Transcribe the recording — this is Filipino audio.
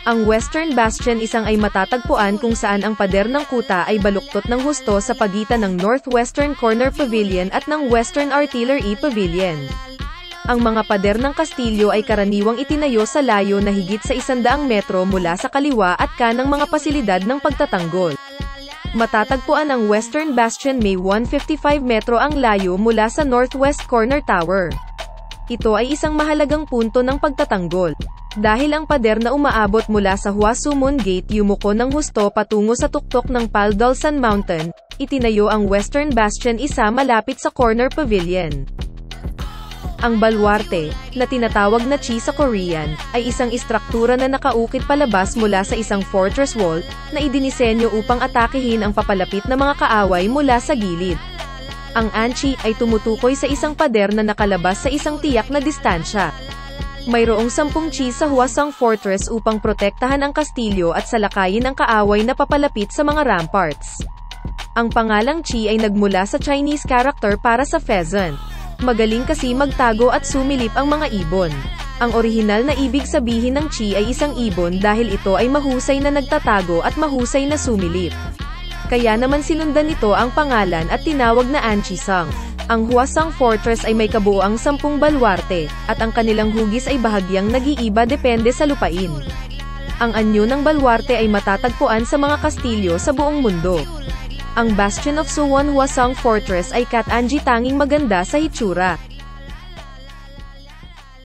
Ang Western Bastion isang ay matatagpuan kung saan ang pader ng kuta ay baluktot ng husto sa pagitan ng Northwestern Corner Pavilion at ng Western Artillery Pavilion. Ang mga pader ng kastilyo ay karaniwang itinayo sa layo na higit sa 100 metro mula sa kaliwa at kanang mga pasilidad ng pagtatanggol. Matatagpuan ang Western Bastion may 155 metro ang layo mula sa Northwest Corner Tower. Ito ay isang mahalagang punto ng pagtatanggol. Dahil ang pader na umaabot mula sa Hwasumon Gate yumuko ng husto patungo sa tuktok ng Paldolsan Mountain, itinayo ang Western Bastion isa malapit sa Corner Pavilion. Ang baluarte, na tinatawag na chi sa Korean, ay isang istruktura na nakaukit palabas mula sa isang fortress wall, na idinisenyo upang atakehin ang papalapit na mga kaaway mula sa gilid. Ang anchi ay tumutukoy sa isang pader na nakalabas sa isang tiyak na distansya. Mayroong 10 chi sa Hwasong Fortress upang protektahan ang kastilyo at salakayin ang kaaway na papalapit sa mga ramparts. Ang pangalang chi ay nagmula sa Chinese character para sa pheasant. Magaling kasi magtago at sumilip ang mga ibon. Ang orihinal na ibig sabihin ng chi ay isang ibon dahil ito ay mahusay na nagtatago at mahusay na sumilip. Kaya naman sinundan nito ang pangalan at tinawag na Anchisang. Ang Hwasong Fortress ay may kabuuang 10 baluarte, at ang kanilang hugis ay bahagyang nag-iiba depende sa lupain. Ang anyo ng baluarte ay matatagpuan sa mga kastilyo sa buong mundo. Ang Bastion of Suwon Hwasong Fortress ay kat-anji tanging maganda sa hitsura.